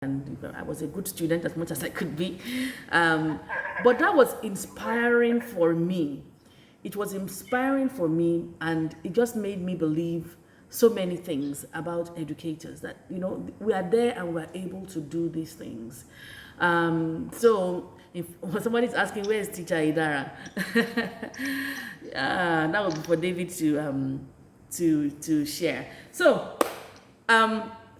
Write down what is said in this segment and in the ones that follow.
and I was a good student as much as I could be. But that was inspiring for me. It was inspiring for me, and it just made me believe so many things about educators, that we are there and we're able to do these things. So if somebody's asking, where is teacher Idara? That would be for David to share. So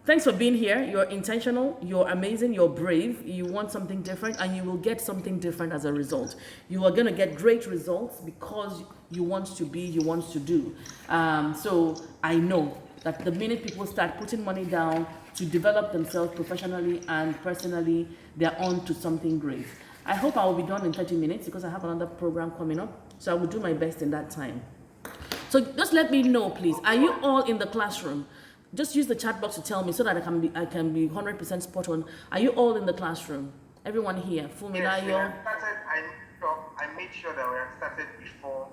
thanks for being here. You're intentional, you're amazing, you're brave, you want something different, and you will get something different as a result. You are going to get great results because you want to be, you want to do. So I know that the minute people start putting money down to develop themselves professionally and personally, they're on to something great. I hope I will be done in 30 minutes because I have another program coming up. So I will do my best in that time. So just let me know, please. Are you all in the classroom? Just use the chat box to tell me so that I can be 100% spot on. Are you all in the classroom? Everyone here? Yes, I made sure that we have started before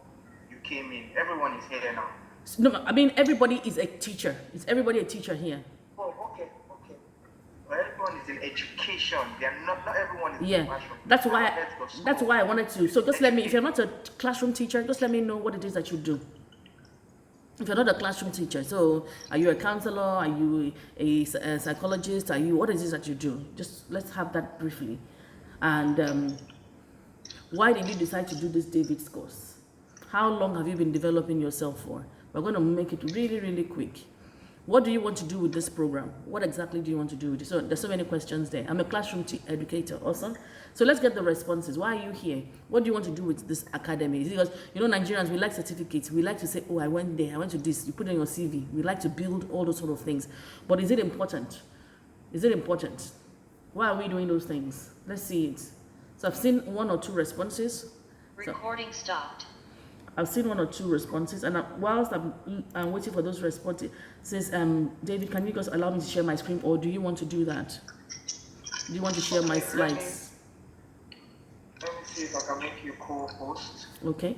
you came in. Everyone is here now. No, I mean everybody is a teacher. Is everybody a teacher here? Oh, okay. Well, everyone is in education. They are not everyone is in the classroom. That's why I wanted to. So just let me, if you're not a classroom teacher, just let me know what it is that you do. If you're not a classroom teacher, so are you a counselor? Are you a psychologist? What is it that you do? Just let's have that briefly. And why did you decide to do this David's course? How long have you been developing yourself for? We're going to make it really, really quick. What do you want to do with this program? What exactly do you want to do with it? So there's so many questions there. I'm a classroom educator also. So let's get the responses. Why are you here? What do you want to do with this academy? Because, Nigerians, we like certificates. We like to say, oh, I went there, I went to this. You put it on your CV. We like to build all those sort of things. But is it important? Is it important? Why are we doing those things? Let's see it. So I've seen 1 or 2 responses. Recording stopped. I've seen 1 or 2 responses, and whilst I'm waiting for those responses, says, David, can you guys allow me to share my screen, or do you want to do that? Do you want to share my slides? Let me see if I can make you co-host. Okay.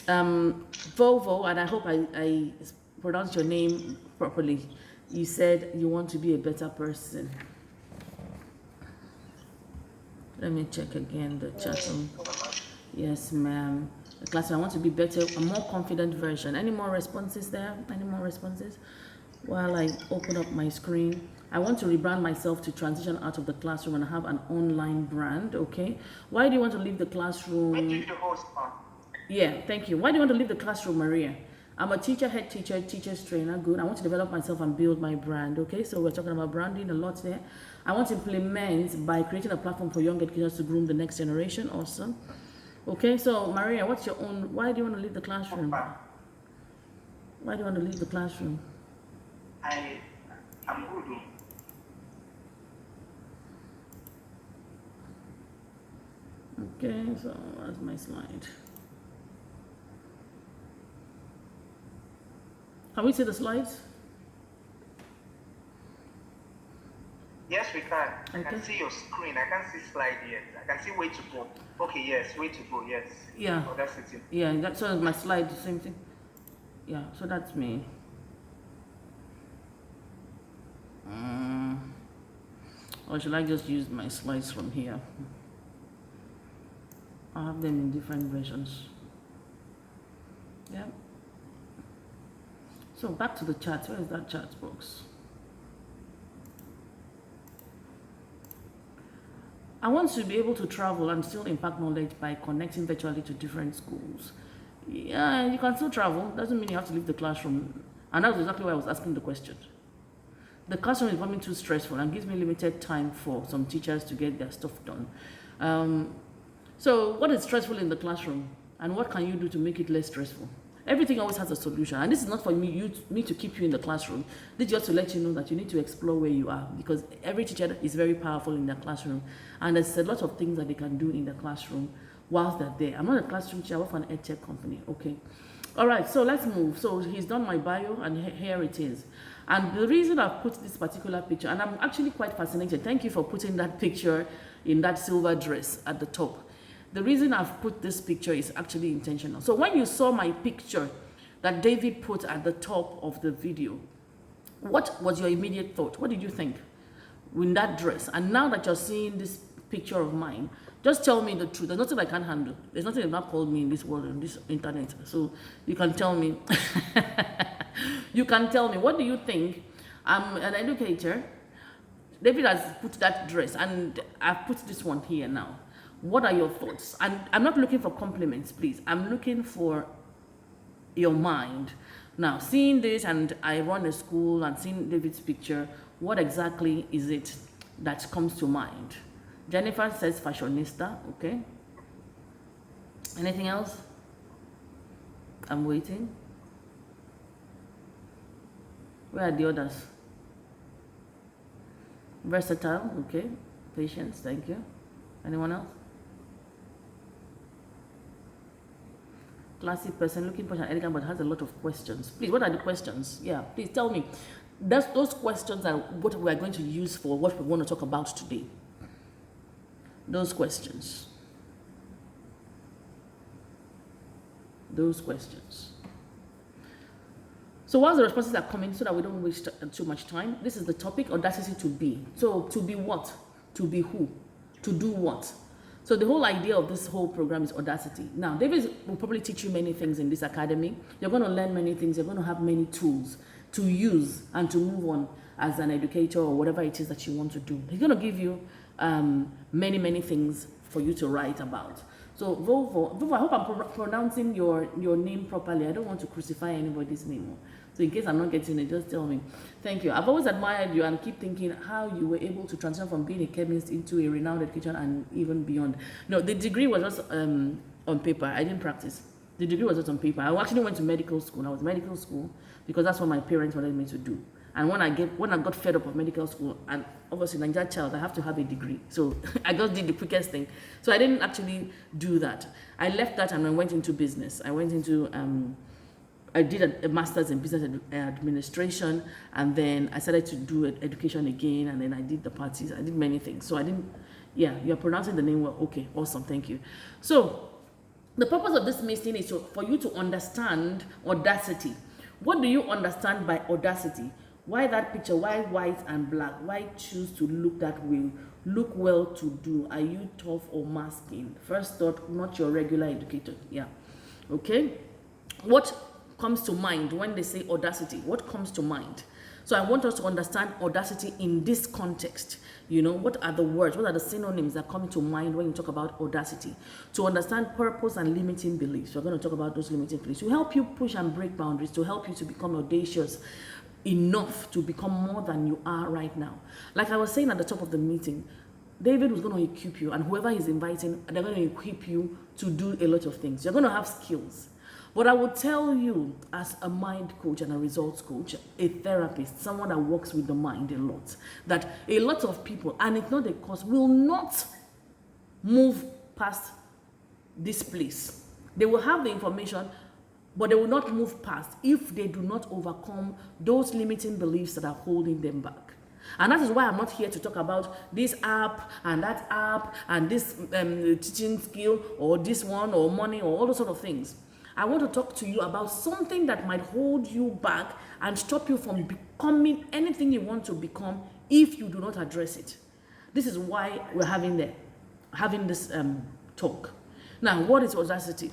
Volvo, and I hope I pronounced your name properly. You said you want to be a better person. Let me check again the chat room. Yes, ma'am. The classroom, I want to be better, a more confident version. Any more responses there? Any more responses? While I open up my screen, I want to rebrand myself to transition out of the classroom and have an online brand. Okay. Why do you want to leave the classroom? The host part. Yeah, thank you. Why do you want to leave the classroom, Maria? I'm a teacher, head teacher, teacher's trainer. Good. I want to develop myself and build my brand. Okay, so we're talking about branding a lot there. I want to implement by creating a platform for young educators to groom the next generation. Awesome. Okay, so Maria, what's your own? Why do you want to leave the classroom? Why do you want to leave the classroom? I'm good. Okay, so that's my slide. Can we see the slides? Yes, we can. I can see your screen. I can't see slide yet. I can see way to go. Okay, yes, way to go, yes. Yeah. Audacity. Yeah, that's so my slide, the same thing. Yeah, so that's me. Or should I just use my slides from here? I have them in different versions. Yeah. So back to the chat. Where is that chat box? I want to be able to travel and still impact knowledge by connecting virtually to different schools. Yeah, you can still travel. Doesn't mean you have to leave the classroom. And that's exactly why I was asking the question. The classroom is becoming too stressful and gives me limited time for some teachers to get their stuff done. So what is stressful in the classroom? And what can you do to make it less stressful? Everything always has a solution. And this is not for me to keep you in the classroom. This is just to let you know that you need to explore where you are, because every teacher is very powerful in the classroom. And there's a lot of things that they can do in the classroom whilst they're there. I'm not a classroom teacher, I work for an edtech company. Okay. All right, so let's move. So he's done my bio, and here it is. And the reason I've put this particular picture, and I'm actually quite fascinated. Thank you for putting that picture in that silver dress at the top. The reason I've put this picture is actually intentional. So when you saw my picture that David put at the top of the video, what was your immediate thought? What did you think? with that dress, and now that you're seeing this picture of mine, just tell me the truth. There's nothing I can't handle. There's nothing they've not called me in this world, in this internet. So you can tell me. You can tell me, what do you think? I'm an educator. David has put that dress, and I've put this one here now. What are your thoughts? And I'm not looking for compliments, please. I'm looking for your mind. Now, seeing this, and I run a school, and seeing David's picture, what exactly is it that comes to mind? Jennifer says fashionista, okay. Anything else? I'm waiting. Where are the others? Versatile, okay. Patience, thank you. Anyone else? Classy person, looking posh and elegant, but has a lot of questions. Please, what are the questions? Yeah, please tell me. Those questions are what we are going to use for what we want to talk about today. Those questions. Those questions. So while the responses are coming, so that we don't waste too much time, this is the topic, audacity to be. So to be what? To be who? To do what? So the whole idea of this whole program is audacity. Now, David will probably teach you many things in this academy. You're going to learn many things. You're going to have many tools to use and to move on as an educator or whatever it is that you want to do. He's going to give you many things for you to write about. So Vovo, I hope I'm pronouncing your name properly. I don't want to crucify anybody's name. So in case I'm not getting it, just tell me. Thank you. I've always admired you and keep thinking how you were able to transform from being a chemist into a renowned educator and even beyond. No, the degree was just on paper. I didn't practice. The degree was just on paper. I actually went to medical school. I was in medical school because that's what my parents wanted me to do. And when I got fed up of medical school, and obviously Nigerian child, I have to have a degree. So I just did the quickest thing. So I didn't actually do that. I left that and I went into business. I went into I did a master's in business administration, and then I started to do education again, and then I did the parties. I did many things. So I didn't, yeah, you're pronouncing the name well. Okay, awesome, thank you. So the purpose of this meeting is for you to understand audacity. What do you understand by audacity? Why that picture? Why white and black? Why choose to look that way? Look well to do. Are you tough or masking? First thought, not your regular educator. Yeah. Okay. What comes to mind when they say audacity? What comes to mind? So I want us to understand audacity in this context. You know, what are the words? What are the synonyms that come to mind when you talk about audacity? To understand purpose and limiting beliefs. We're going to talk about those limiting beliefs to help you push and break boundaries, to help you to become audacious enough to become more than you are right now. Like I was saying at the top of the meeting, David was going to equip you, and whoever he's inviting, they're going to equip you to do a lot of things. You're going to have skills. But I would tell you, as a mind coach and a results coach, a therapist, someone that works with the mind a lot, that a lot of people, and it's not a cause, will not move past this place. They will have the information, but they will not move past if they do not overcome those limiting beliefs that are holding them back. And that is why I'm not here to talk about this app and this teaching skill or this one or money or all those sort of things. I want to talk to you about something that might hold you back and stop you from becoming anything you want to become if you do not address it. This is why we're having this talk. Now, what is audacity?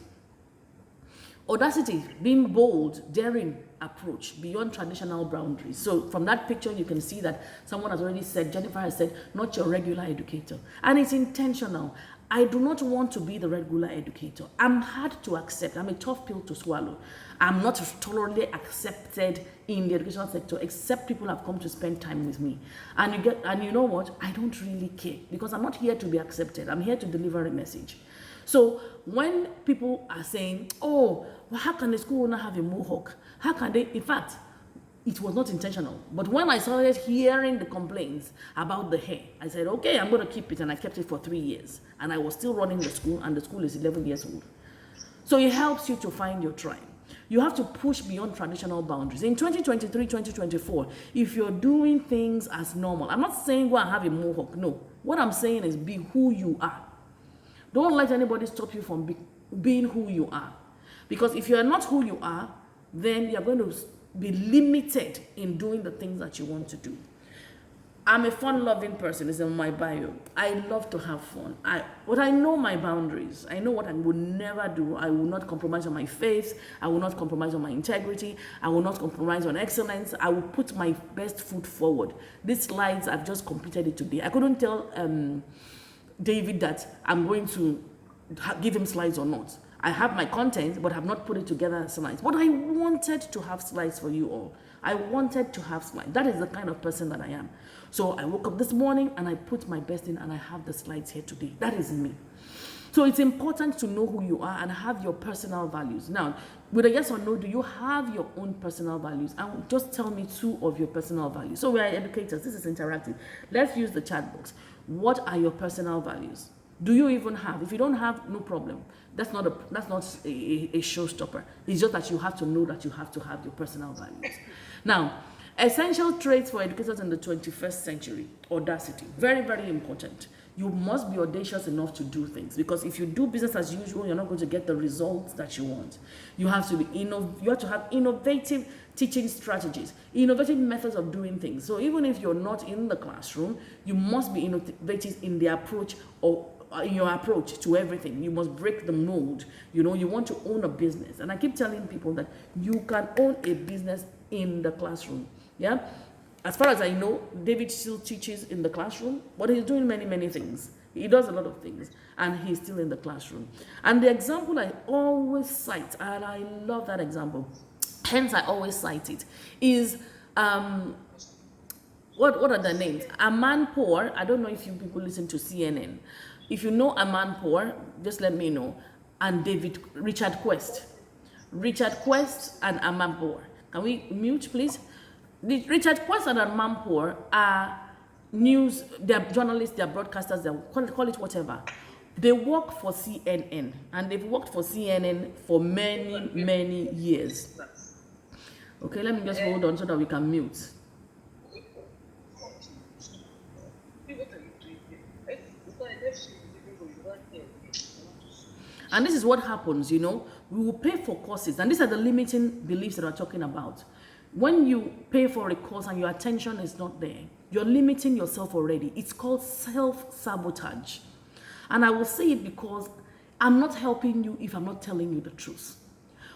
Audacity, being bold, daring approach beyond traditional boundaries. So from that picture, you can see that someone has already said, Jennifer has said, not your regular educator. And it's intentional. I do not want to be the regular educator. I'm hard to accept. I'm a tough pill to swallow. I'm not thoroughly accepted in the educational sector, except people have come to spend time with me. And you know what? I don't really care, because I'm not here to be accepted. I'm here to deliver a message. So when people are saying, oh, well, how can the school owner have a mohawk? How can they? In fact, it was not intentional. But when I started hearing the complaints about the hair, I said, okay, I'm going to keep it. And I kept it for 3 years. And I was still running the school, and the school is 11 years old. So it helps you to find your tribe. You have to push beyond traditional boundaries. In 2023, 2024, if you're doing things as normal, I'm not saying go and have a mohawk. No. What I'm saying is be who you are. Don't let anybody stop you from being who you are. Because if you're not who you are, then you're going to be limited in doing the things that you want to do. I'm a fun-loving person. It's in my bio. I love to have fun. I know my boundaries. I know what I would never do. I will not compromise on my faith. I will not compromise on my integrity. I will not compromise on excellence. I will put my best foot forward. These slides, I've just completed it today. I couldn't tell David that I'm going to give him slides or not. I have my content, but have not put it together as slides. But I wanted to have slides for you all. I wanted to have slides. That is the kind of person that I am. So I woke up this morning and I put my best in and I have the slides here today. That is me. So it's important to know who you are and have your personal values. Now, with a yes or no, do you have your own personal values? And just tell me 2 of your personal values. So we are educators. This is interactive. Let's use the chat box. What are your personal values? Do you even have? If you don't have, no problem. That's not a showstopper. It's just that you have to know that you have to have your personal values. Now, essential traits for educators in the 21st century. Audacity. Very, very important. You must be audacious enough to do things, because if you do business as usual, you're not going to get the results that you want. You have to you have to have innovative teaching strategies, innovative methods of doing things. So even if you're not in the classroom, you must be innovative in the approach or in your approach to everything. You must break the mold. You know, you want to own a business. And I keep telling people that you can own a business in the classroom. Yeah. As far as I know, David still teaches in the classroom, but he's doing many, many things. He does a lot of things, and he's still in the classroom. And the example I always cite, and I love that example, hence I always cite it, is, what are the names? Amanpour. I don't know if you people listen to CNN. If you know Amanpour, just let me know. And Richard Quest. Richard Quest and Amanpour. Can we mute, please? Richard Quest and Amanpour are news, they're journalists, they're broadcasters, they call it whatever. They work for CNN, and they've worked for CNN for many, many years. Okay, let me just hold on so that we can mute. And this is what happens, you know. We will pay for courses, and these are the limiting beliefs that we're talking about. When you pay for a course and your attention is not there, you're limiting yourself already. It's called self-sabotage. And I will say it because I'm not helping you if I'm not telling you the truth.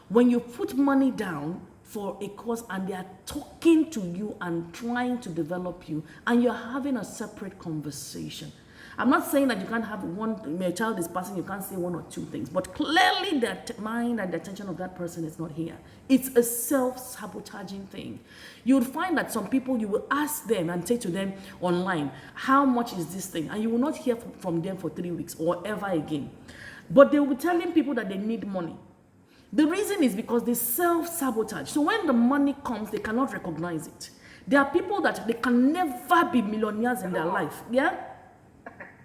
When you put money down for a course and they are talking to you and trying to develop you, and you're having a separate conversation, I'm not saying that you can't have one, when a child is passing, you can't say 1 or 2 things, but clearly the mind and the attention of that person is not here. It's a self-sabotaging thing. You would find that some people, you will ask them and say to them online, how much is this thing? And you will not hear from them for 3 weeks or ever again. But they will be telling people that they need money. The reason is because they self-sabotage. So when the money comes, they cannot recognize it. There are people that they can never be millionaires in their life. Yeah?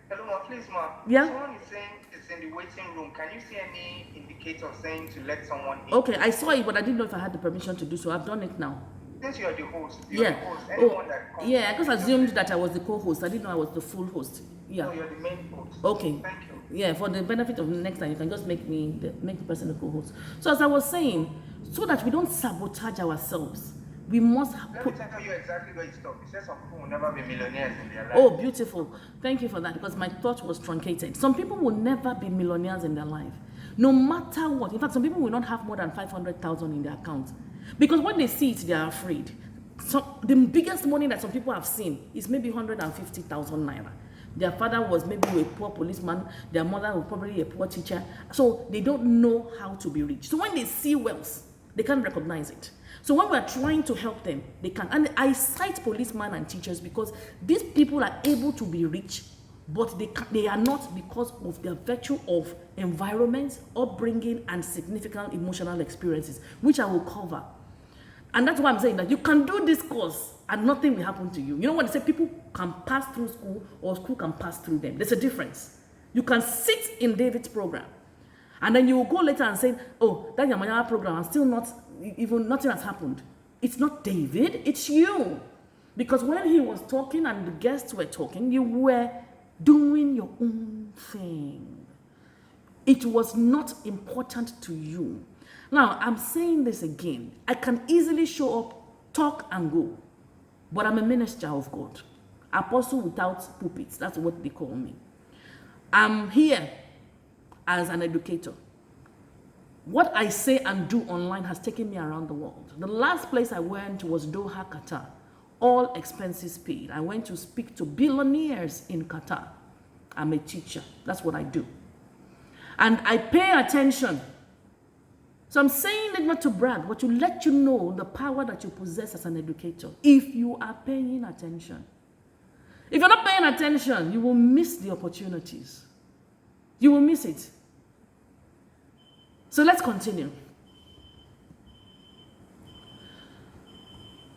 Hello, ma, please, ma. Yeah? Someone is saying it's in the waiting room. Can you see any indicator saying to let someone in? Okay, I saw it, but I didn't know if I had the permission to do so. I've done it now. Since you're the host, Yeah. the host. Anyone that comes, Yeah, I just assumed that I was the co-host. I didn't know I was the full host. Yeah. No, you're the main host. Okay. Thank you. Yeah, for the benefit of the next time, you can just make the person the co-host. So as I was saying, so that we don't sabotage ourselves, we must Let put... me tell you exactly where it stops. It says some people will never be millionaires in their life. Oh, beautiful. Thank you for that, because my thought was truncated. Some people will never be millionaires in their life, no matter what. In fact, some people will not have more than 500,000 in their account, because when they see it, they are afraid. So the biggest money that some people have seen is maybe 150,000 naira. Their father was maybe a poor policeman. Their mother was probably a poor teacher. So they don't know how to be rich. So when they see wealth, they can't recognize it. So when we're trying to help them, they can. And I cite policemen and teachers because these people are able to be rich, but they are not because of their virtue of environment, upbringing, and significant emotional experiences, which I will cover. And that's why I'm saying that you can do this course and nothing will happen to you. You know what they say? People can pass through school or school can pass through them. There's a difference. You can sit in David's program and then you will go later and say, oh, that Yamaya program and still not, even nothing has happened. It's not David, it's you. Because when he was talking and the guests were talking, you were doing your own thing. It was not important to you. Now, I'm saying this again. I can easily show up, talk, and go. But I'm a minister of God. Apostle without pulpits. That's what they call me. I'm here as an educator. What I say and do online has taken me around the world. The last place I went was Doha, Qatar. All expenses paid. I went to speak to billionaires in Qatar. I'm a teacher. That's what I do. And I pay attention. So I'm saying it not to brag, but to let you know the power that you possess as an educator if you are paying attention. If you're not paying attention, you will miss the opportunities. You will miss it. So let's continue.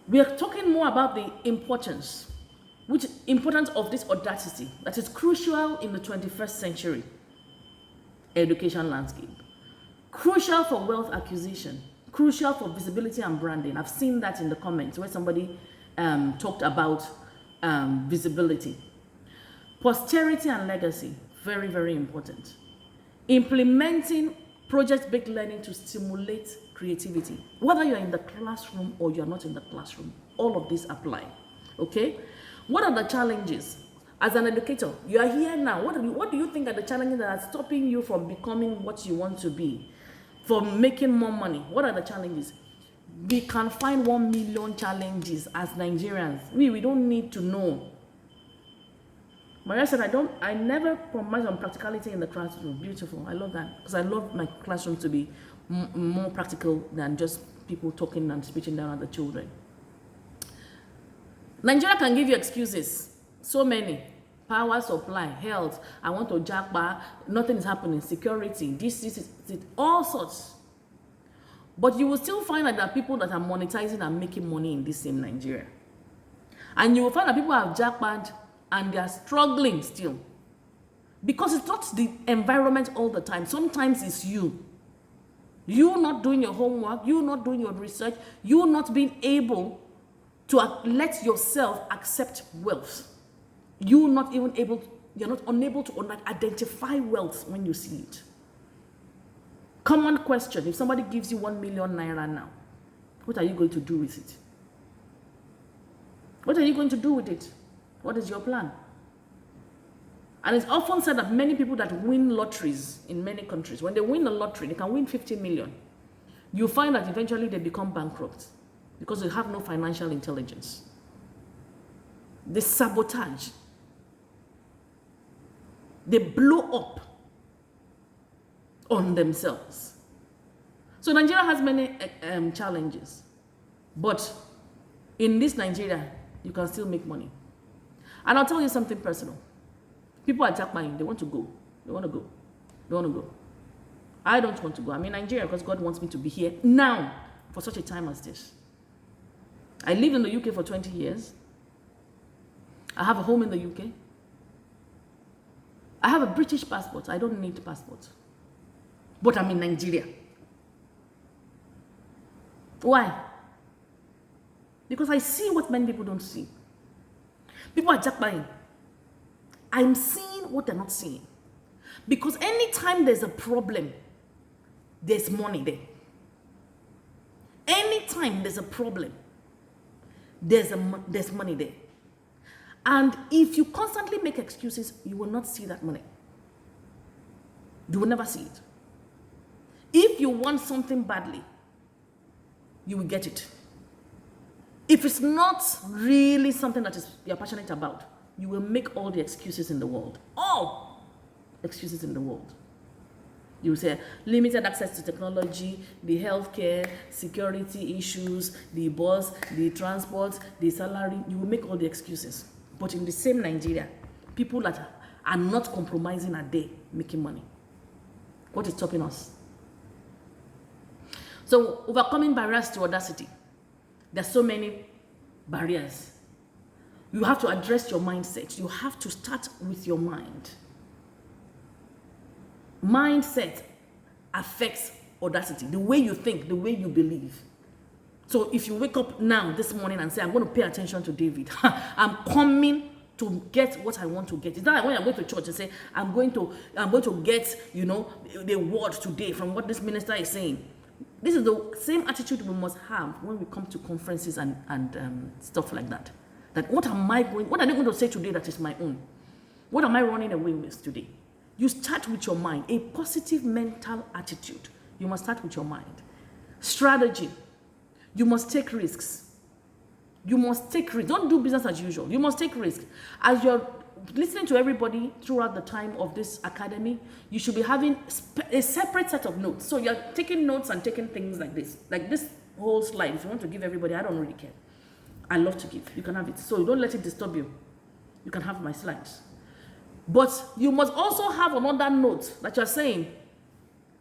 We are talking more about the importance of this audacity that is crucial in the 21st century education landscape. Crucial for wealth acquisition, crucial for visibility and branding. I've seen that in the comments where somebody talked about visibility. Posterity and legacy, very, very important. Implementing project-based learning to stimulate creativity. Whether you're in the classroom or you're not in the classroom, all of these apply, okay? What are the challenges? As an educator, you are here now. What do you think are the challenges that are stopping you from becoming what you want to be? From making more money? What are the challenges? We can find 1 million challenges as Nigerians. We don't need to know. Maria said, I never compromise on practicality in the classroom. Beautiful. I love that. Because I love my classroom to be more practical than just people talking and speaking down at the children. Nigeria can give you excuses. So many. Power supply, health, I want to jackpot, nothing is happening, security, this, all sorts. But you will still find that there are people that are monetizing and making money in this same Nigeria. And you will find that people have jackpot and they are struggling still. Because it's not the environment all the time. Sometimes it's you. You not doing your homework, you not doing your research, you not being able to let yourself accept wealth. You're not unable to identify wealth when you see it. Common question, if somebody gives you 1 million naira now, what are you going to do with it? What are you going to do with it? What is your plan? And it's often said that many people that win lotteries in many countries, when they win a lottery, they can win 50 million. You find that eventually they become bankrupt because they have no financial intelligence. They sabotage. They blow up on themselves. So Nigeria has many challenges. But in this Nigeria, you can still make money. And I'll tell you something personal. People are jackpotting. They want to go. They want to go. They want to go. I don't want to go. I'm in Nigeria because God wants me to be here now for such a time as this. I lived in the UK for 20 years. I have a home in the UK. I have a British passport. I don't need a passport. But I'm in Nigeria. Why? Because I see what many people don't see. People are jackpotting. I'm seeing what they're not seeing. Because anytime there's a problem, there's money there. Anytime there's a problem, there's money there. And if you constantly make excuses, you will not see that money. You will never see it. If you want something badly, you will get it. If it's not really something that you're passionate about, you will make all the excuses in the world. All excuses in the world. You will say limited access to technology, the healthcare, security issues, the bus, the transport, the salary. You will make all the excuses. But in the same Nigeria, people that are not compromising are there making money. What is stopping us? So overcoming barriers to audacity. There's so many barriers. You have to address your mindset. You have to start with your mind. Mindset affects audacity, the way you think, the way you believe. So if you wake up now this morning and say, I'm going to pay attention to David, I'm coming to get what I want to get. It's not like when I go to church and say, I'm going to get, the word today from what this minister is saying. This is the same attitude we must have when we come to conferences and stuff like that. That what are they going to say today that is my own? What am I running away with today? You start with your mind, a positive mental attitude. You must start with your mind. Strategy. You must take risks. You must take risks. Don't do business as usual. You must take risks. As you're listening to everybody throughout the time of this academy, you should be having a separate set of notes. So you're taking notes and taking things like this. Like this whole slide. If you want to give everybody, I don't really care. I love to give. You can have it. So don't let it disturb you. You can have my slides. But you must also have another note that you're saying,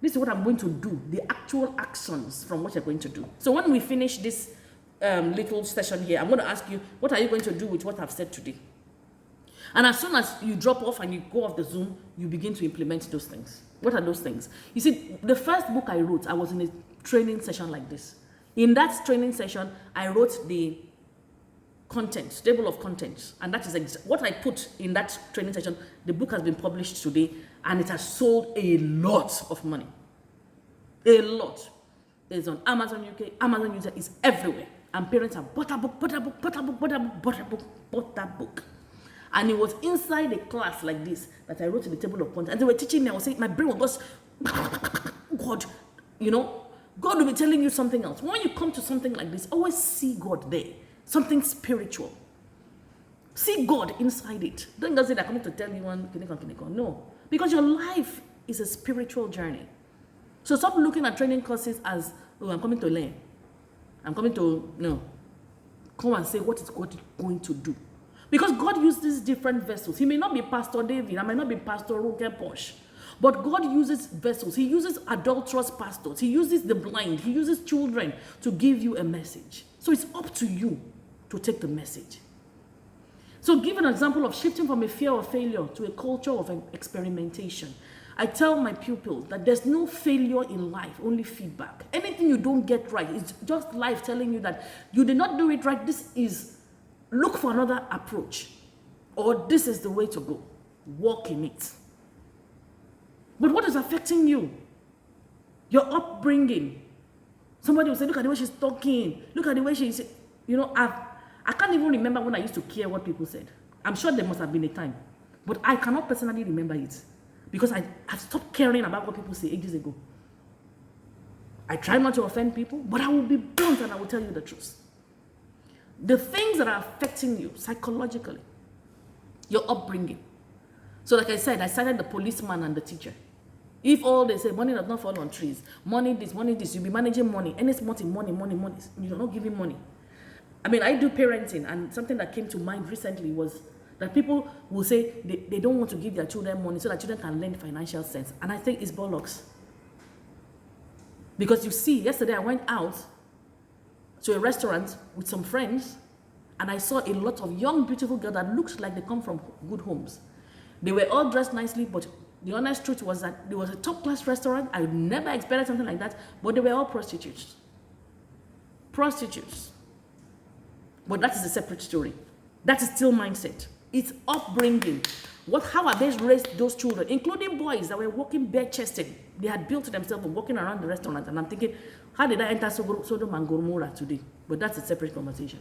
this is what I'm going to do, the actual actions from what you're going to do. So when we finish this little session here, I'm going to ask you, what are you going to do with what I've said today? And as soon as you drop off and you go off the Zoom, you begin to implement those things. What are those things? You see, the first book I wrote, I was in a training session like this. In that training session, I wrote the content, table of contents, and that is what I put in that training session. The book has been published today, and it has sold a lot of money. A lot. It's on Amazon UK, Amazon user is everywhere, and parents have bought that book. And it was inside a class like this that I wrote in the table of contents, and they were teaching me. I was saying, my brain was just God, God will be telling you something else. When you come to something like this, always see God there. Something spiritual. See God inside it. Don't just say that I'm coming to tell you one. No. Because your life is a spiritual journey. So stop looking at training courses as, oh, I'm coming to learn. No. Come and say, what is God going to do? Because God uses different vessels. He may not be Pastor David. I might not be Pastor Roger Posh. But God uses vessels. He uses adulterous pastors. He uses the blind. He uses children to give you a message. So it's up to you to take the message. So give an example of shifting from a fear of failure to a culture of experimentation. I tell my pupils that there's no failure in life, only feedback. Anything you don't get right, it's just life telling you that you did not do it right. Look for another approach. Or this is the way to go. Walk in it. But what is affecting you? Your upbringing. Somebody will say, look at the way she's talking. Look at the way she's, I can't even remember when I used to care what people said. I'm sure there must have been a time. But I cannot personally remember it. Because I stopped caring about what people say ages ago. I try not to offend people, but I will be blunt and I will tell you the truth. The things that are affecting you psychologically, your upbringing. So like I said, I started the policeman and the teacher. If all they say, money does not fall on trees, money this, you'll be managing money, any small thing, money, you're not giving money. I mean, I do parenting, and something that came to mind recently was that people will say they don't want to give their children money so that children can learn financial sense. And I think it's bollocks. Because you see, yesterday I went out to a restaurant with some friends, and I saw a lot of young, beautiful girls that looked like they come from good homes. They were all dressed nicely, but the honest truth was that there was a top-class restaurant. I never expected something like that, but they were all prostitutes. Prostitutes. But that is a separate story. That is still mindset. It's upbringing. How have they raised those children, including boys that were walking bare-chested? They had built themselves and walking around the restaurant, and I'm thinking, how did I enter Sodom and Gomorrah today? But that's a separate conversation.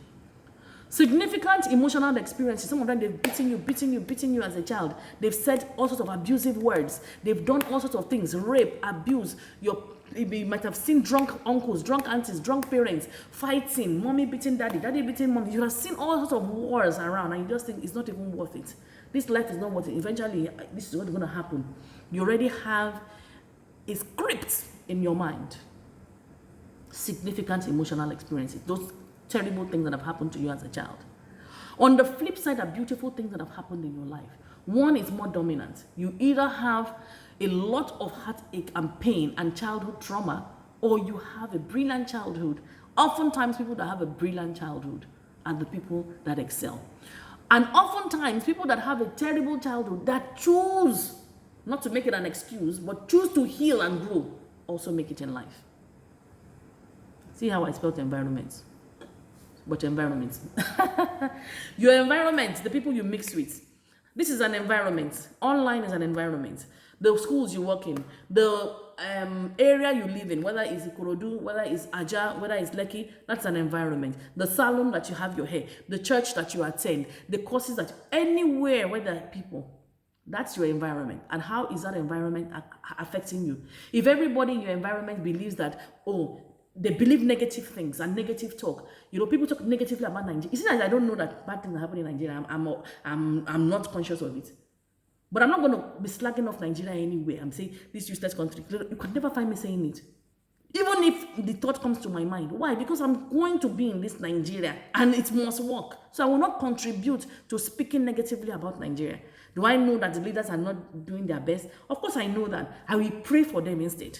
Significant emotional experiences. Some of them, they've beaten you as a child. They've said all sorts of abusive words. They've done all sorts of things, rape, abuse. You might have seen drunk uncles, drunk aunties, drunk parents, fighting, mommy beating daddy, daddy beating mommy. You have seen all sorts of wars around, and you just think it's not even worth it. This life is not worth it. Eventually, this is what's going to happen. You already have a script in your mind. Significant emotional experiences. Those terrible things that have happened to you as a child. On the flip side are beautiful things that have happened in your life. One is more dominant. You either have a lot of heartache and pain and childhood trauma, or you have a brilliant childhood. Oftentimes, people that have a brilliant childhood are the people that excel. And oftentimes, people that have a terrible childhood that choose, not to make it an excuse, but choose to heal and grow, also make it in life. See how I spelled environments? But environment. Your environment, the people you mix with. This is an environment. Online is an environment. the schools you work in, the area you live in, whether it's Ikorodu, whether it's Aja, whether it's Lekki, that's an environment. The salon that you have your hair, the church that you attend, the courses that, anywhere where there are people, that's your environment. And how is that environment affecting you? If everybody in your environment believes that, oh, they believe negative things and negative talk. People talk negatively about Nigeria. It's not that I don't know that bad things are happening in Nigeria. I'm not conscious of it. But I'm not going to be slagging off Nigeria anyway. I'm saying this useless country. You can never find me saying it. Even if the thought comes to my mind. Why? Because I'm going to be in this Nigeria and it must work. So I will not contribute to speaking negatively about Nigeria. Do I know that the leaders are not doing their best? Of course I know that. I will pray for them instead.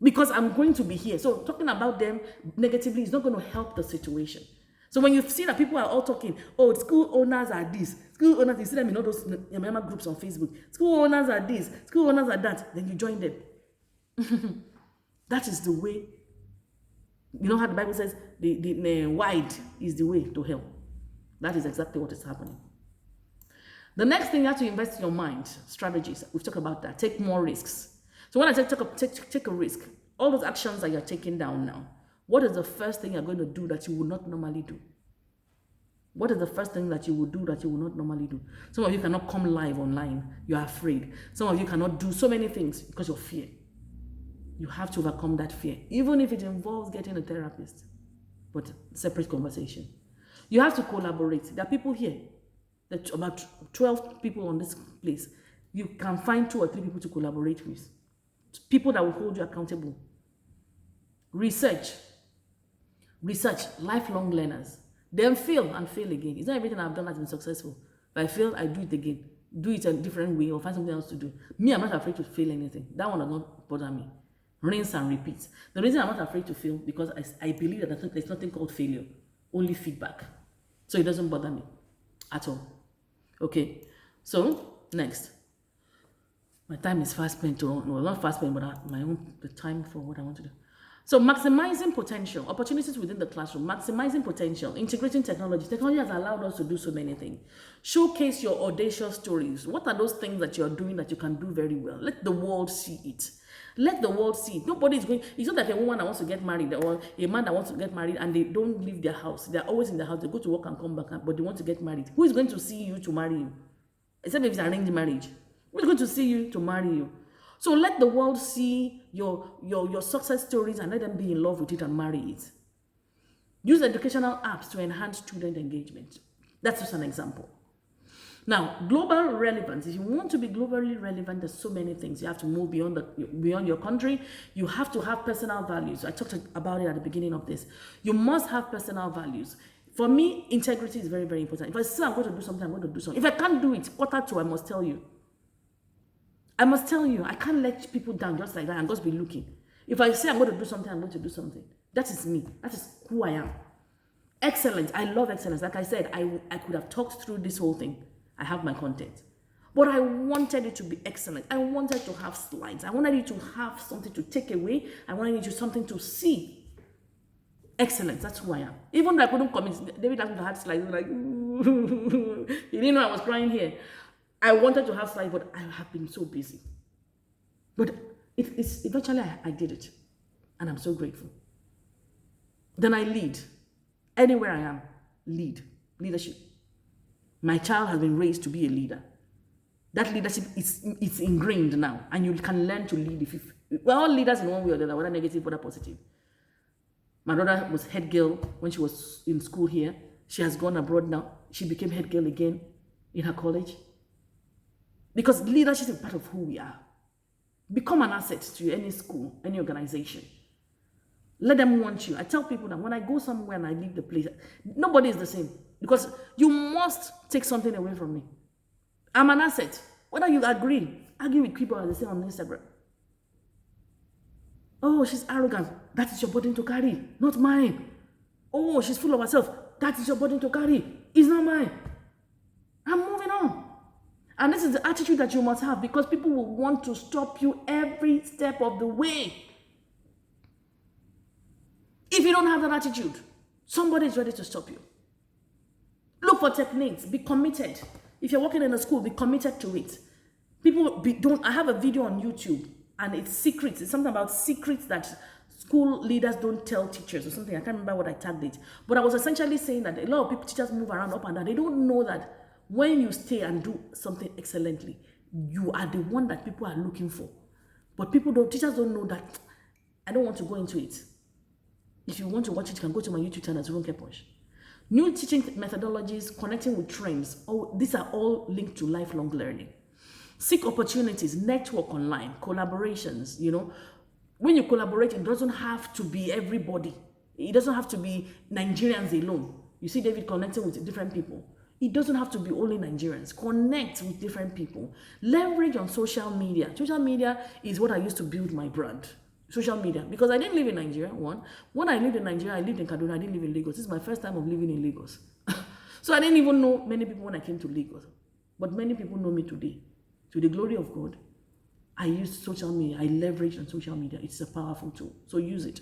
Because I'm going to be here. So talking about them negatively is not going to help the situation. So when you see that people are all talking, oh, school owners are this, school owners, you see them in all those groups on Facebook, school owners are this, school owners are that, then you join them. That is the way. You know how the Bible says, the wide is the way to hell. That is exactly what is happening. The next thing, you have to invest in your mind, strategies. We've talked about that. Take more risks. So when I say take a risk, all those actions that you're taking down now, what is the first thing you're going to do that you would not normally do? What is the first thing that you would do that you would not normally do? Some of you cannot come live online. You're afraid. Some of you cannot do so many things because of fear. You have to overcome that fear, even if it involves getting a therapist. But separate conversation. You have to collaborate. There are people here, about 12 people on this place. You can find 2 or 3 people to collaborate with. People that will hold you accountable. Research, lifelong learners. Then fail and fail again. It's not everything I've done has been successful. If I fail, I do it again. Do it a different way or find something else to do. Me, I'm not afraid to fail anything. That one does not bother me. Rinse and repeat. The reason I'm not afraid to fail because I believe that there's nothing called failure, only feedback. So it doesn't bother me at all. Okay, so next. My time is fast spent, not fast spent, but the time for what I want to do. So maximizing potential, opportunities within the classroom, maximizing potential, integrating technology. Technology has allowed us to do so many things. Showcase your audacious stories. What are those things that you're doing that you can do very well? Let the world see it. Let the world see it. Nobody is going, it's not like a woman that wants to get married or a man that wants to get married and they don't leave their house. They're always in the house. They go to work and come back, but they want to get married. Who is going to see you to marry you? Except if it's arranged marriage. Who's going to see you to marry you? So let the world see your success stories and let them be in love with it and marry it. Use educational apps to enhance student engagement. That's just an example. Now, global relevance. If you want to be globally relevant, there's so many things. You have to move beyond your country. You have to have personal values. I talked about it at the beginning of this. You must have personal values. For me, integrity is very, very important. If I say I'm going to do something, I'm going to do something. If I can't do it, 1:45, I must tell you. I must tell you, I can't let people down just like that and just be looking. If I say I'm going to do something, I'm going to do something. That is me. That is who I am. Excellence. I love excellence. Like I said, I could have talked through this whole thing. I have my content. But I wanted it to be excellent. I wanted to have slides. I wanted you to have something to take away. I wanted you to something to see. Excellence. That's who I am. Even though I couldn't commit, David asked me to have slides. He was like, he didn't know I was crying here. I wanted to have slides, but I have been so busy. But eventually I did it. And I'm so grateful. Then I lead. Anywhere I am, lead. Leadership. My child has been raised to be a leader. That leadership is ingrained now. And you can learn to lead. We're all leaders in one way or the other, whether negative, whether positive. My daughter was head girl when she was in school here. She has gone abroad now. She became head girl again in her college. Because leadership is part of who we are. Become an asset to any school, any organization. Let them want you. I tell people that when I go somewhere and I leave the place, nobody is the same. Because you must take something away from me. I'm an asset. Whether you agree, argue with people as they say on Instagram. Oh, she's arrogant. That is your burden to carry, not mine. Oh, she's full of herself. That is your burden to carry. It's not mine. I'm moving on. And this is the attitude that you must have because people will want to stop you every step of the way. If you don't have that attitude, somebody is ready to stop you. Look for techniques. Be committed. If you're working in a school, be committed to it. I have a video on YouTube, and it's secrets. It's something about secrets that school leaders don't tell teachers or something. I can't remember what I tagged it. But I was essentially saying that a lot of people, teachers move around up and down. They don't know that when you stay and do something excellently, you are the one that people are looking for. But teachers don't know that. I don't want to go into it. If you want to watch it, you can go to my YouTube channel, Runke Posh. New teaching methodologies, connecting with trends. These are all linked to lifelong learning. Seek opportunities, network online, collaborations. When you collaborate, it doesn't have to be everybody. It doesn't have to be Nigerians alone. You see David connecting with different people. It doesn't have to be only Nigerians. Connect with different people. Leverage on social media. Social media is what I used to build my brand. Social media. Because I didn't live in Nigeria, one. When I lived in Nigeria, I lived in Kaduna. I didn't live in Lagos. This is my first time of living in Lagos. So I didn't even know many people when I came to Lagos. But many people know me today. To the glory of God, I use social media. I leverage on social media. It's a powerful tool. So use it.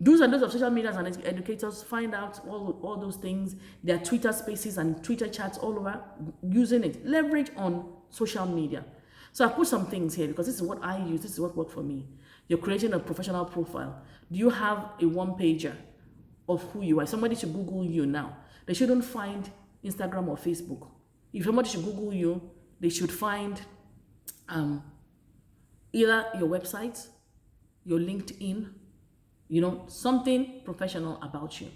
Do's and don'ts of social media and educators, find out all those things. There are Twitter spaces and Twitter chats all over. Using it. Leverage on social media. So I put some things here because this is what I use. This is what worked for me. You're creating a professional profile. Do you have a one-pager of who you are? Somebody should Google you now. They shouldn't find Instagram or Facebook. If somebody should Google you, they should find either your website, your LinkedIn, something professional about you.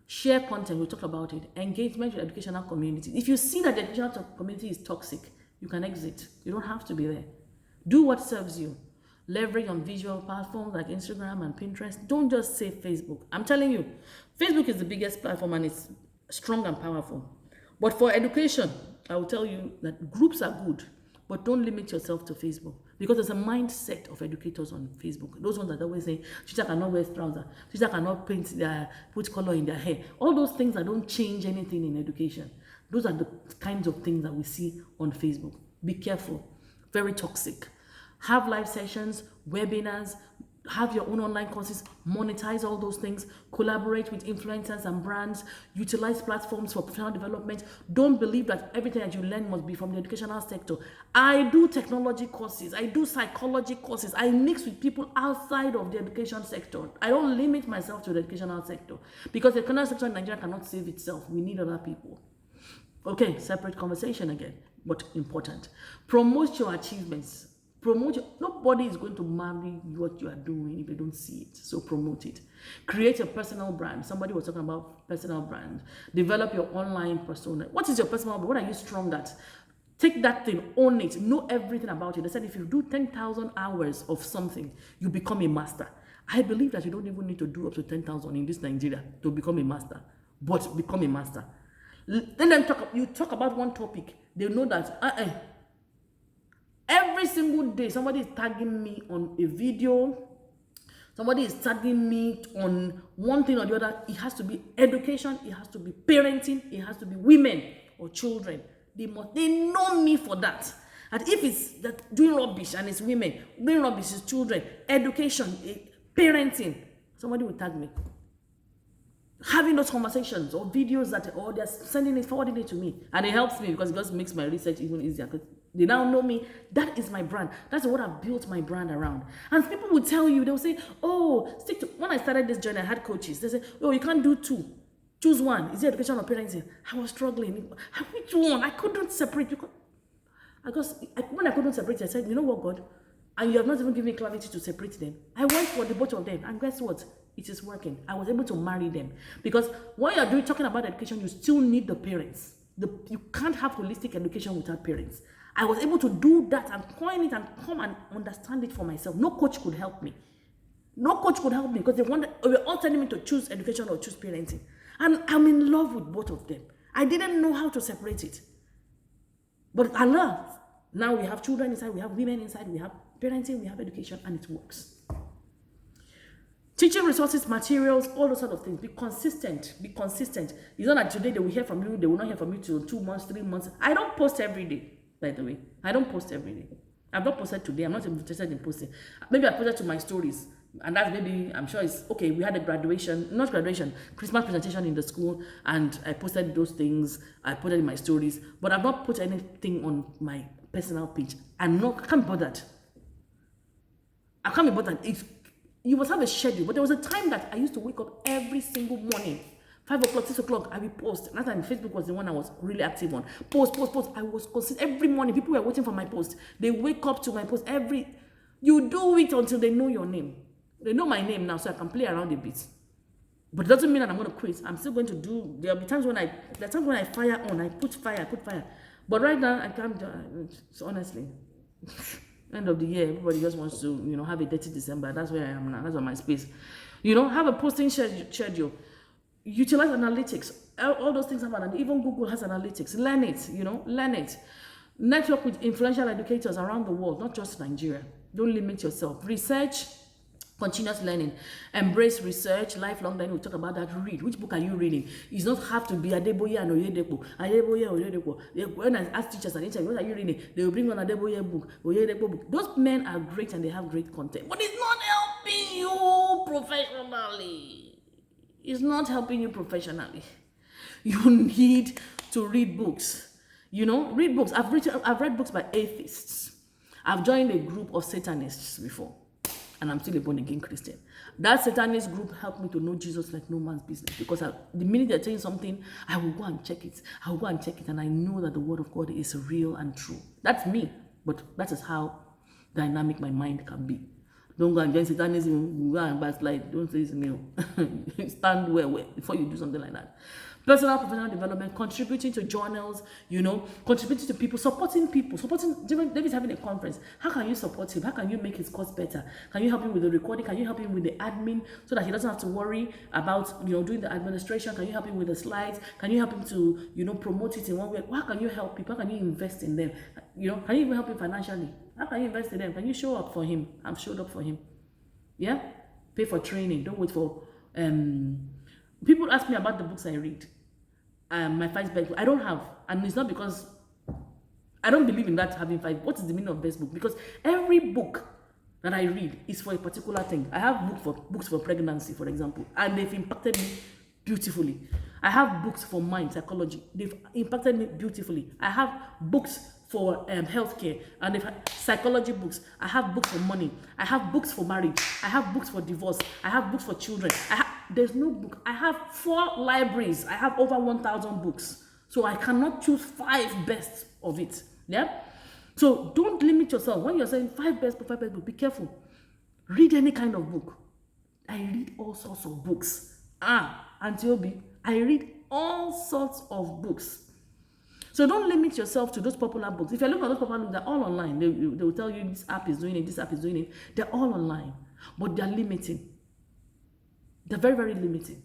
Share content, we'll talk about it. Engagement with educational community. If you see that the educational community is toxic, you can exit. You don't have to be there. Do what serves you. Leverage on visual platforms like Instagram and Pinterest. Don't just say Facebook. I'm telling you, Facebook is the biggest platform and it's strong and powerful. But for education, I will tell you that groups are good, but don't limit yourself to Facebook because there's a mindset of educators on Facebook. Those ones that always say, teacher cannot wear trousers, teacher cannot put color in their hair. All those things that don't change anything in education. Those are the kinds of things that we see on Facebook. Be careful. Very toxic. Have live sessions, webinars, have your own online courses, monetize all those things, collaborate with influencers and brands, utilize platforms for professional development. Don't believe that everything that you learn must be from the educational sector. I do technology courses, I do psychology courses, I mix with people outside of the education sector. I don't limit myself to the educational sector because the educational sector in Nigeria cannot save itself. We need other people. Okay, separate conversation again, but important. Promote your achievements. Nobody is going to marry what you are doing if they don't see it. So promote it. Create a personal brand. Somebody was talking about personal brand. Develop your online persona. What is your personal brand? What are you strong at? Take that thing, own it, know everything about it. They said if you do 10,000 hours of something, you become a master. I believe that you don't even need to do up to 10,000 in this Nigeria to become a master, but become a master. Then you talk about one topic, they know that every single day, somebody is tagging me on a video. Somebody is tagging me on one thing or the other. It has to be education. It has to be parenting. It has to be women or children. They know me for that. And if it's that doing rubbish and it's women, doing rubbish is children, education, parenting, somebody will tag me. Having those conversations or videos or they're forwarding it to me. And it helps me because it just makes my research even easier. They now know me. That is my brand. That's what I've built my brand around. And people will tell you, they'll say, oh, stick to. When I started this journey, I had coaches. They say, oh, you can't do two. Choose one. Is it education or parenting? I was struggling. Which one? I couldn't separate. Because when I couldn't separate, I said, you know what, God? And you have not even given me clarity to separate them. I went for the both of them. And guess what? It is working. I was able to marry them. Because when you're talking about education, you still need the parents. You can't have holistic education without parents. I was able to do that and coin it and come and understand it for myself. No coach could help me. No coach could help me because they were all telling me to choose education or choose parenting. And I'm in love with both of them. I didn't know how to separate it. But Allah, now we have children inside, we have women inside, we have parenting, we have education, and it works. Teaching resources, materials, all those sort of things. Be consistent. Be consistent. It's not that today they will hear from you, they will not hear from you till 2 months, 3 months. I don't post every day, by the way. I don't post every day. I've not posted today. I'm not interested in posting. Maybe I posted to my stories. And that's maybe, I'm sure it's, okay, we had a Christmas presentation in the school, and I posted those things. I put it in my stories. But I've not put anything on my personal page. I can't be bothered. I can't be bothered. You must have a schedule. But there was a time that I used to wake up every single morning. 5 o'clock, 6 o'clock, I will post. That time Facebook was the one I was really active on. Post. I was consistent every morning. People were waiting for my post. They wake up to my post you do it until they know your name. They know my name now, so I can play around a bit. But it doesn't mean that I'm going to quit. I'm still going to do. There'll be times when I fire on. I put fire. But right now, I can't. So honestly, end of the year, everybody just wants to, have a dirty December. That's where I am now. That's on my space. Have a posting schedule. Utilize analytics. All those things happen. And even Google has analytics. Learn it. Learn it. Network with influential educators around the world, not just Nigeria. Don't limit yourself. Research. Continuous learning, embrace research, lifelong learning. We'll talk about that. Read. Which book are you reading? It does not have to be Adeboye and Oyedepo. When I ask teachers and interview, what are you reading? They will bring on Adeboye book, Oyedepo book. Those men are great and they have great content, but it's not helping you professionally. It's not helping you professionally. You need to read books. Read books. I've read books by atheists. I've joined a group of Satanists before. And I'm still a born-again Christian. That Satanist group helped me to know Jesus like no man's business. Because the minute they're saying something, I will go and check it. And I know that the word of God is real and true. That's me. But that is how dynamic my mind can be. Don't go and join Satanism, go and backslide. Don't say it's me. Stand well before you do something like that. Personal professional development, contributing to journals, contributing to people. David's having a conference. How can you support him? How can you make his cause better? Can you help him with the recording? Can you help him with the admin so that he doesn't have to worry about, doing the administration? Can you help him with the slides? Can you help him to, promote it in one way? How can you help people? How can you invest in them? Can you even help him financially? How can you invest in them? Can you show up for him? I've showed up for him. Yeah? Pay for training. Don't wait for... People ask me about the books I read. My 5 best book. I don't have. And it's not because I don't believe in that having 5. What is the meaning of best book? Because every book that I read is for a particular thing. I have books for pregnancy, for example, and they've impacted me beautifully. I have books for mind, psychology. They've impacted me beautifully. I have books for healthcare, and they've had psychology books. I have books for money. I have books for marriage. I have books for divorce. I have books for children. There's no book. I have 4 libraries. I have over 1,000 books. So I cannot choose 5 best of it. Yeah? So don't limit yourself. When you're saying 5 best book, be careful. Read any kind of book. I read all sorts of books. Auntie Obi, I read all sorts of books. So don't limit yourself to those popular books. If you look at those popular books, they're all online. They will tell you this app is doing it, this app is doing it. They're all online. But they're limiting. They're very, very limiting.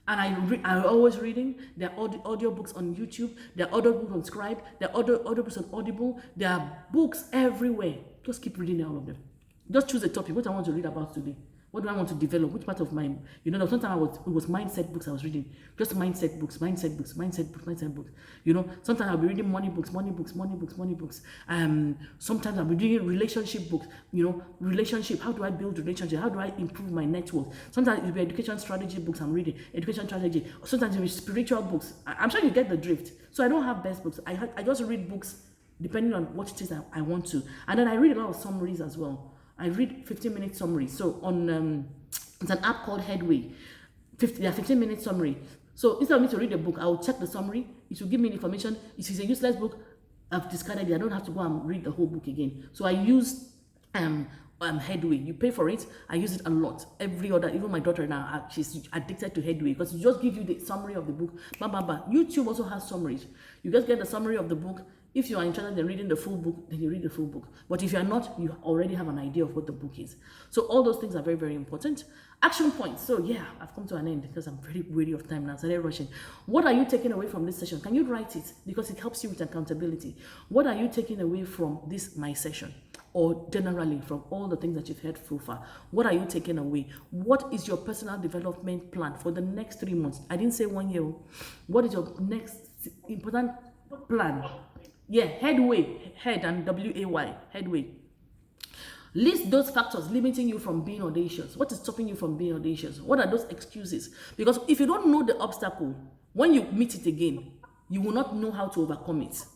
And I'm always reading. There are audio books on YouTube. There are audio books on Scribe. There are audio books on Audible. There are books everywhere. Just keep reading all of them. Just choose a topic. What I want to read about today. What do I want to develop? Which part of my, sometimes it was mindset books I was reading. Just mindset books. Sometimes I'll be reading money books. Sometimes I'll be reading relationship books. Relationship. How do I build relationship? How do I improve my network? Sometimes it'll be education strategy books I'm reading. Education strategy. Sometimes it'll be spiritual books. I'm sure you get the drift. So I don't have best books. I just read books depending on what it is I want to. And then I read a lot of summaries as well. I read 15-minute summaries. So on it's an app called Headway. 15-minute summary. So instead of me to read a book, I will check the summary. It will give me information. If it's a useless book, I've discarded it. I don't have to go and read the whole book again. So I use Headway. You pay for it. I use it a lot. Even my daughter now, she's addicted to Headway because it just gives you the summary of the book. YouTube also has summaries. You just get the summary of the book. If you are interested in reading the full book, then you read the full book. But if you are not, you already have an idea of what the book is. So all those things are very, very important. Action points. So yeah, I've come to an end because I'm very weary of time now. I started rushing. What are you taking away from this session? Can you write it? Because it helps you with accountability. What are you taking away from my session? Or generally from all the things that you've heard so far? What are you taking away? What is your personal development plan for the next 3 months? I didn't say 1 year. What is your next important plan? Yeah, Headway, head and W-A-Y, Headway. List those factors limiting you from being audacious. What is stopping you from being audacious? What are those excuses? Because if you don't know the obstacle, when you meet it again, you will not know how to overcome it.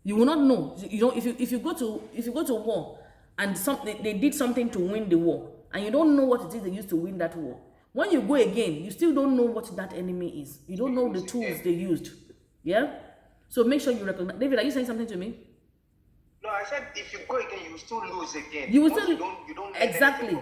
You will not know. You know, if you go to war and they did something to win the war, and you don't know what it is they used to win that war. When you go again, you still don't know what that enemy is. You don't know the tools they used. Yeah? So make sure you recognize. David, are you saying something to me? No, I said if you go again, you will still lose again. You will Once still you don't learn exactly. anything